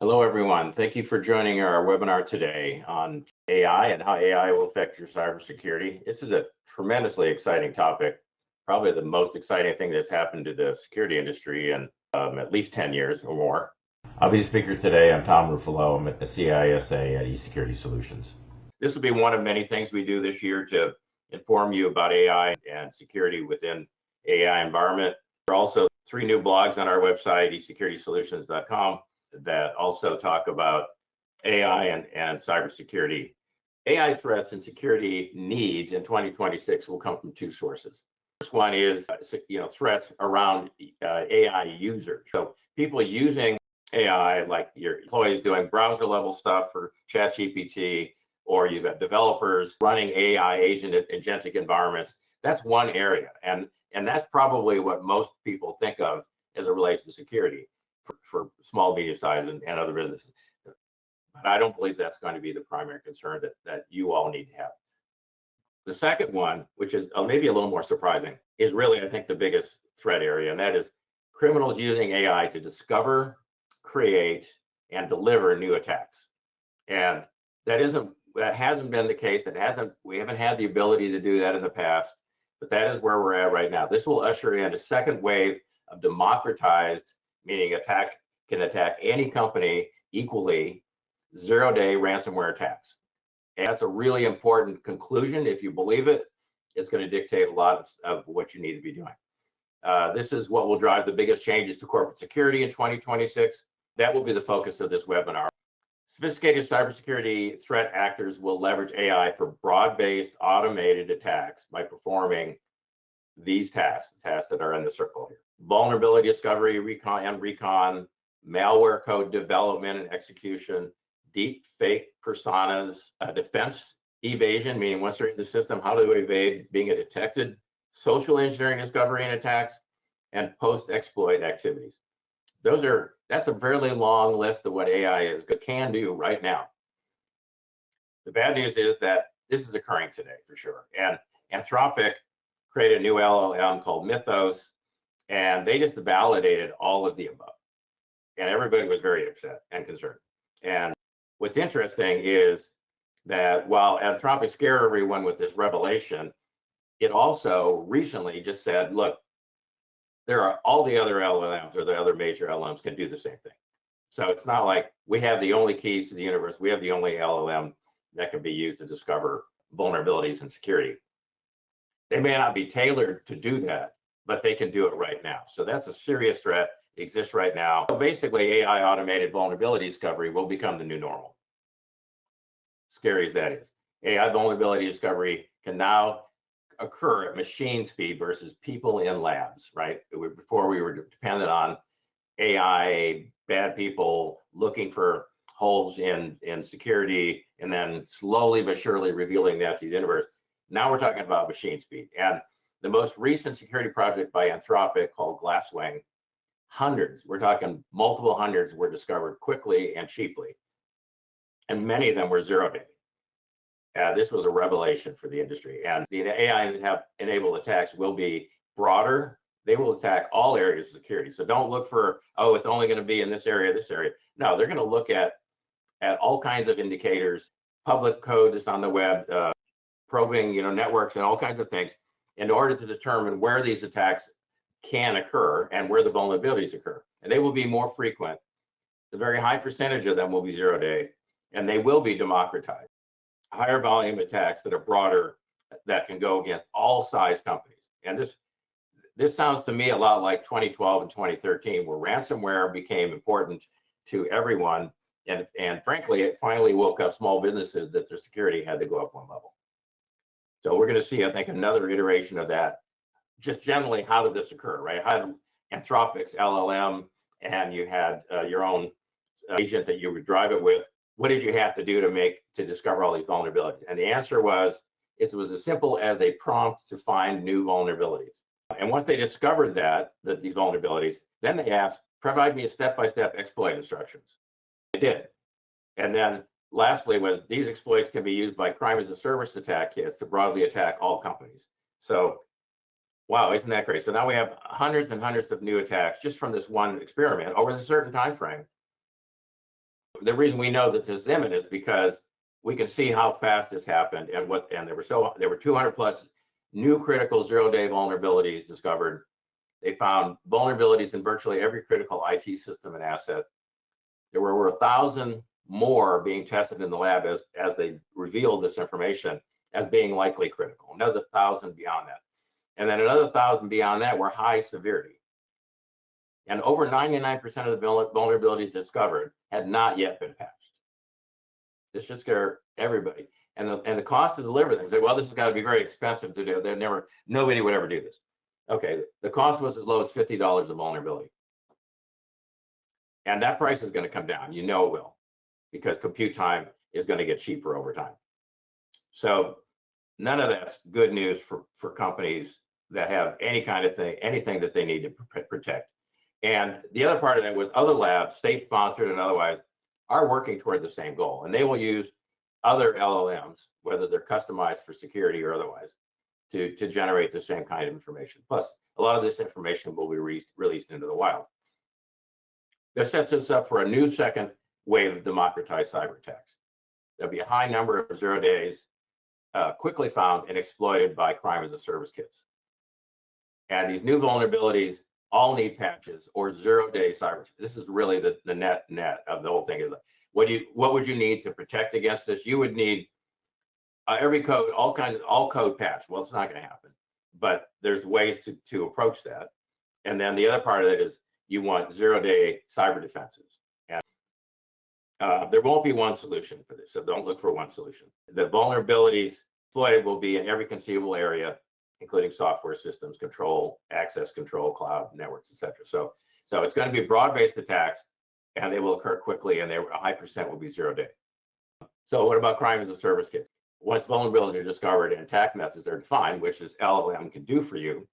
Hello, everyone. Thank you for joining our webinar today on AI and how AI will affect your cybersecurity. This is a tremendously exciting topic, probably the most exciting thing that's happened to the security industry in at least 10 years or more. I'll be the speaker today. I'm Tom Ruffolo. I'm at the CISA at eSecurity Solutions. This will be one of many things we do this year to inform you about AI and security within AI environment. There are also 3 new blogs on our website, esecuritysolutions.com, that also talk about AI and cybersecurity. AI threats and security needs in 2026 will come from 2 sources. First one is threats around AI users. So people using AI, like your employees doing browser level stuff for ChatGPT, or you've got developers running AI agentic environments. That's one area, and that's probably what most people think of as it relates to security for small, medium size and other businesses. But I don't believe that's going to be the primary concern that you all need to have. The second one, which is maybe a little more surprising, is really, I think, the biggest threat area, and that is criminals using AI to discover, create, and deliver new attacks. And that hasn't been the case. We haven't had the ability to do that in the past, but that is where we're at right now. This will usher in a second wave of democratized, meaning can attack any company equally, zero-day ransomware attacks. And that's a really important conclusion. If you believe it, it's going to dictate a lot of what you need to be doing. This is what will drive the biggest changes to corporate security in 2026. That will be the focus of this webinar. Sophisticated cybersecurity threat actors will leverage AI for broad-based automated attacks by performing these tasks, the tasks that are in the circle here: vulnerability discovery, recon, malware code development and execution, deep fake personas, defense evasion, meaning once they're in the system, how do they evade being detected, social engineering discovery and attacks, and post-exploit activities. That's a fairly long list of what AI can do right now. The bad news is that this is occurring today for sure. And Anthropic created a new LLM called Mythos, and they just validated all of the above. And everybody was very upset and concerned. And what's interesting is that while Anthropic scared everyone with this revelation, it also recently just said, look, there are all the other LLMs, or the other major LLMs, can do the same thing. So it's not like we have the only keys to the universe. We have the only LLM that can be used to discover vulnerabilities in security. They may not be tailored to do that, but they can do it right now. So that's a serious threat. It exists right now. So basically, AI automated vulnerability discovery will become the new normal. Scary as that is. AI vulnerability discovery can now occur at machine speed versus people in labs, right? Before we were dependent on AI, bad people looking for holes in security, and then slowly but surely revealing that to the universe. Now we're talking about machine speed. And the most recent security project by Anthropic called Glasswing, we're talking multiple hundreds, were discovered quickly and cheaply. And many of them were zero-day. This was a revelation for the industry. And the AI-enabled attacks will be broader. They will attack all areas of security. So don't look for, oh, it's only going to be in this area, this area. No, they're going to look at all kinds of indicators, public code that's on the web, probing, networks and all kinds of things, in order to determine where these attacks can occur and where the vulnerabilities occur. And they will be more frequent. The very high percentage of them will be zero-day, and they will be democratized. Higher volume attacks that are broader, that can go against all size companies. And this sounds to me a lot like 2012 and 2013, where ransomware became important to everyone. And frankly, it finally woke up small businesses that their security had to go up one level. So we're going to see, I think, another iteration of that. Just generally, how did this occur, right? How did Anthropic's LLM, and you had your own agent that you would drive it with, what did you have to do to discover all these vulnerabilities? And the answer was, it was as simple as a prompt to find new vulnerabilities. And once they discovered that these vulnerabilities, then they asked, provide me a step-by-step exploit instructions. They did. And then lastly was, these exploits can be used by crime as a service attack kits to broadly attack all companies. So, wow, isn't that great? So now we have hundreds and hundreds of new attacks just from this one experiment over a certain time frame. the reason we know that this is imminent is because we can see how fast this happened and there were 200 plus new critical zero-day vulnerabilities discovered. They found vulnerabilities in virtually every critical IT system and asset. There were over 1,000 more being tested in the lab as they revealed this information as being likely critical. Another 1,000 beyond that. And then another 1,000 beyond that were high severity. And over 99% of the vulnerabilities discovered had not yet been patched. This should scare everybody. And the cost to deliver them, say, well, this has got to be very expensive to do. Nobody would ever do this. Okay, the cost was as low as $50 a vulnerability. And that price is going to come down. You know it will, because compute time is going to get cheaper over time. So none of that's good news for companies that have any kind of thing, anything that they need to protect. And the other part of that was other labs, state-sponsored and otherwise, are working toward the same goal. And they will use other LLMs, whether they're customized for security or otherwise, to generate the same kind of information. Plus, a lot of this information will be released into the wild. This sets us up for a new second wave of democratized cyber attacks. There'll be a high number of 0 days quickly found and exploited by crime as a service kits. And these new vulnerabilities all need patches or 0-day cyber. This is really the net of the whole thing. Is what would you need to protect against this? You would need every code, all code patch. Well, it's not going to happen, but there's ways to approach that. And then the other part of it is you want 0-day cyber defenses. And there won't be one solution for this, so don't look for one solution. The vulnerabilities exploited will be in every conceivable area, including software systems, control, access control, cloud, networks, etc. So it's going to be broad-based attacks, and they will occur quickly, and a high percent will be 0-day. So what about crime as a service kits? Once vulnerabilities are discovered and attack methods are defined, which is LLM can do for you,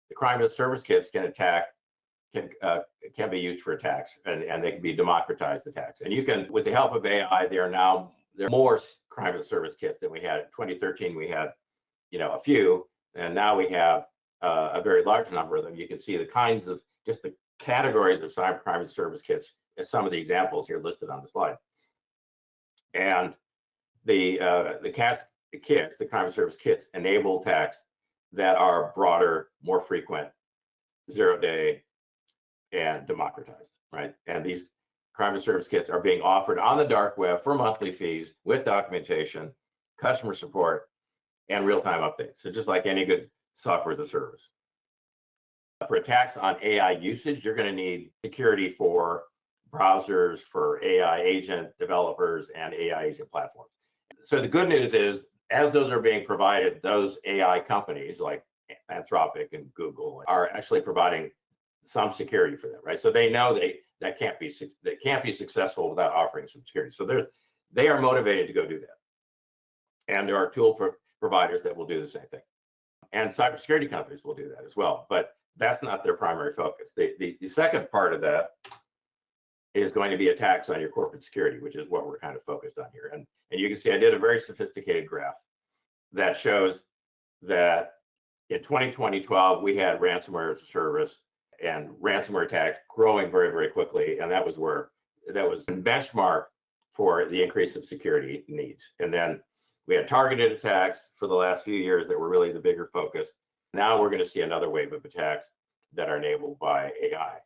the crime as a service kits can be used for attacks, and they can be democratized attacks. And you can, with the help of AI, there are more crime as a service kits than we had. In 2013, we had, a few, and now we have a very large number of them. You can see the kinds of, just the categories of cyber crime as a service kits as some of the examples here listed on the slide. And the kits, the crime as a service kits, enable attacks that are broader, more frequent, 0-day, and democratized, right? And these crime as a service kits are being offered on the dark web for monthly fees with documentation, customer support, and real-time updates. So just like any good software as a service. For attacks on AI usage, you're going to need security for browsers, for AI agent developers, and AI agent platforms. So the good news is, as those are being provided, those AI companies like Anthropic and Google are actually providing some security for them, right? So they know they can't be successful without offering some security. So they are motivated to go do that. And there are tool providers that will do the same thing. And cybersecurity companies will do that as well, but that's not their primary focus. The second part of that is going to be attacks on your corporate security, which is what we're kind of focused on here. And you can see I did a very sophisticated graph that shows that in 2012, we had ransomware as a service and ransomware attacks growing very, very quickly. And that was a benchmark for the increase of security needs. And then we had targeted attacks for the last few years that were really the bigger focus. Now we're going to see another wave of attacks that are enabled by AI.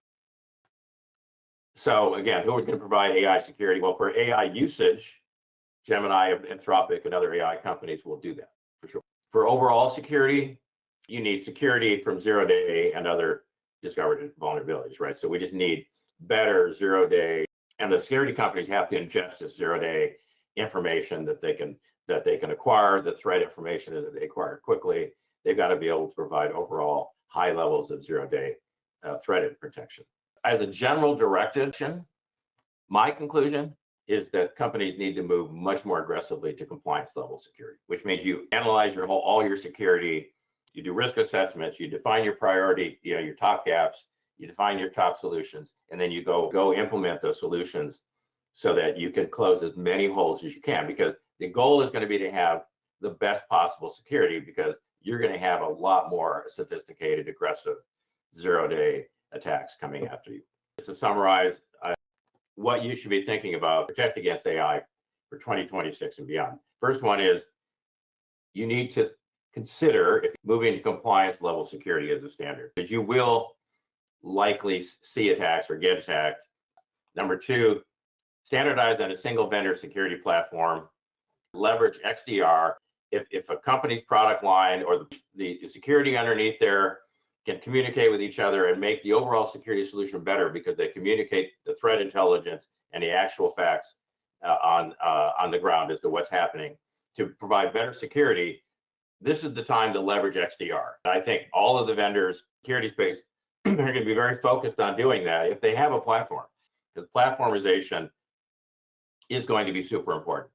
So again, who is going to provide AI security? Well, for AI usage, Gemini, Anthropic, and other AI companies will do that for sure. For overall security, you need security from 0-day and other discovered vulnerabilities, right? So we just need better 0-day, and the security companies have to ingest this 0-day information that they can acquire, the threat information that they acquire quickly. They've got to be able to provide overall high levels of 0-day threat protection. As a general direction, my conclusion is that companies need to move much more aggressively to compliance level security, which means you analyze all your security, you do risk assessments, you define your priority, your top gaps, you define your top solutions, and then you go implement those solutions so that you can close as many holes as you can, because the goal is going to be to have the best possible security, because you're going to have a lot more sophisticated, aggressive 0-day attacks coming after you. To summarize, what you should be thinking about to protect against AI for 2026 and beyond. First one is you need to consider if moving to compliance level security as a standard, because you will likely see attacks or get attacked. Number two, standardize on a single vendor security platform. Leverage XDR. If a company's product line or the security underneath there can communicate with each other and make the overall security solution better because they communicate the threat intelligence and the actual facts on the ground as to what's happening to provide better security, this is the time to leverage XDR. I think all of the vendors, security space, are going to be very focused on doing that if they have a platform, because platformization is going to be super important.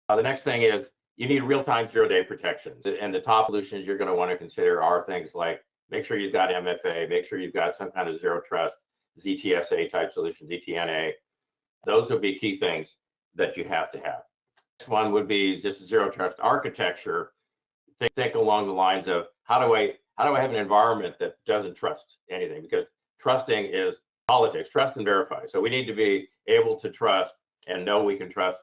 The next thing is you need real-time zero-day protection. And the top solutions you're going to want to consider are things like make sure you've got MFA, make sure you've got some kind of zero trust, ZTSA type solution, ZTNA. Those will be key things that you have to have. Next one would be just zero trust architecture. Think along the lines of how do I have an environment that doesn't trust anything? Because trusting is politics, trust and verify. So we need to be able to trust and know we can trust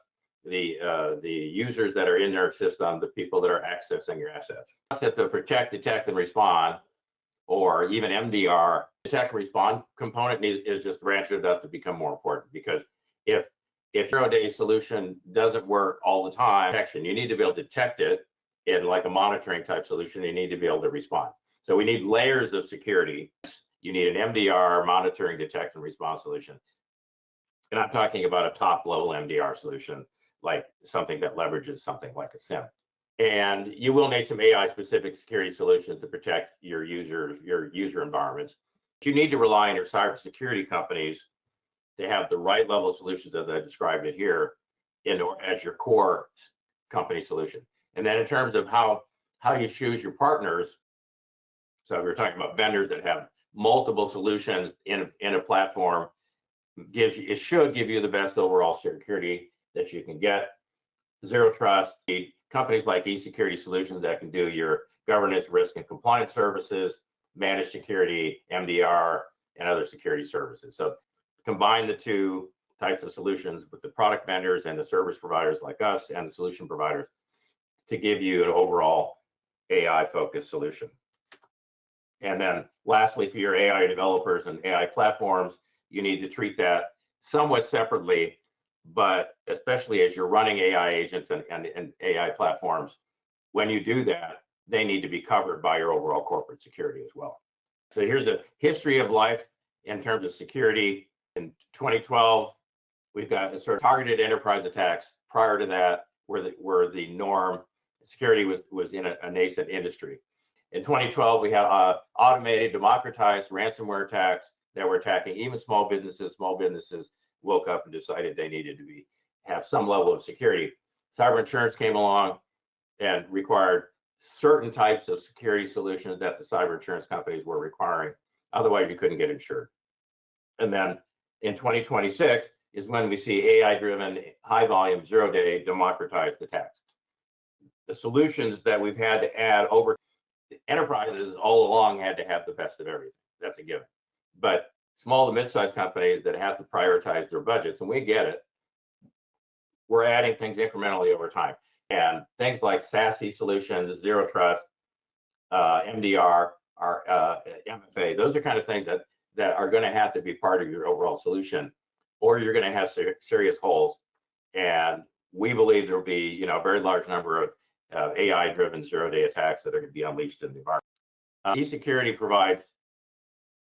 the users that are in their system, the people that are accessing your assets. That the protect, detect, and respond, or even MDR, detect and respond component is just ratcheted up to become more important, because if zero-day solution doesn't work all the time, you need to be able to detect it in like a monitoring type solution. You need to be able to respond. So we need layers of security. You need an MDR, monitoring, detect, and respond solution. And I'm talking about a top level MDR solution, like something that leverages something like a SIEM. And you will need some AI specific security solutions to protect your user environments. You need to rely on your cybersecurity companies to have the right level of solutions as I described it here as your core company solution. And then in terms of how you choose your partners, so we're talking about vendors that have multiple solutions in a platform, it should give you the best overall security that you can get. Zero trust, companies like eSecurity Solutions that can do your governance, risk, and compliance services, managed security, MDR, and other security services. So combine the two types of solutions with the product vendors and the service providers like us and the solution providers to give you an overall AI-focused solution. And then lastly, for your AI developers and AI platforms, you need to treat that somewhat separately, but especially as you're running AI agents and AI platforms, when you do that, they need to be covered by your overall corporate security as well. So here's a history of life in terms of security. In 2012, we've got sort of targeted enterprise attacks. Prior to that, were the norm. Security was in a nascent industry. In 2012, we had automated, democratized ransomware attacks that were attacking even small businesses. Small businesses woke up and decided they needed to have some level of security. Cyber insurance came along and required certain types of security solutions that the cyber insurance companies were requiring. Otherwise, you couldn't get insured. And then in 2026 is when we see AI-driven, high-volume, zero-day democratized attacks. The solutions that we've had to add over enterprises all along had to have the best of everything. That's a given. But small to mid-sized companies that have to prioritize their budgets, and we get it, we're adding things incrementally over time. And things like SASE solutions, zero trust, MDR, MFA, those are kind of things that are going to have to be part of your overall solution, or you're going to have serious holes. And we believe there will be, a very large number of AI-driven zero-day attacks that are going to be unleashed in the environment. eSecurity provides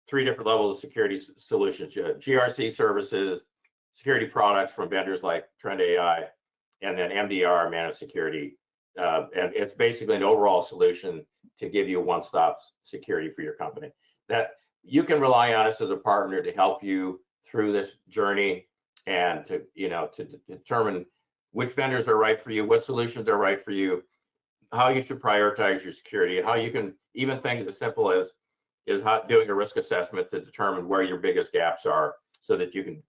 3 different levels of security solutions: GRC services, security products from vendors like Trend AI, and then MDR, managed security. And it's basically an overall solution to give you one-stop security for your company. That you can rely on us as a partner to help you through this journey and to determine which vendors are right for you, what solutions are right for you, how you should prioritize your security, how you can, even things as simple as doing a risk assessment to determine where your biggest gaps are, so that you can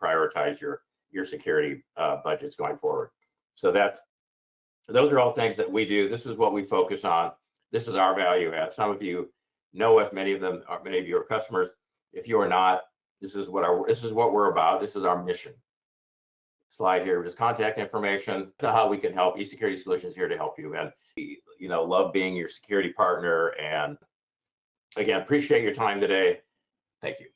prioritize your security budgets going forward. So those are all things that we do. This is what we focus on. This is our value add. Some of you know us, many of you are customers. If you are not, This is what we're about. This is our mission. Slide here, just contact information to how we can help. eSecurity Solutions here to help you, and love being your security partner. And again, appreciate your time today. Thank you.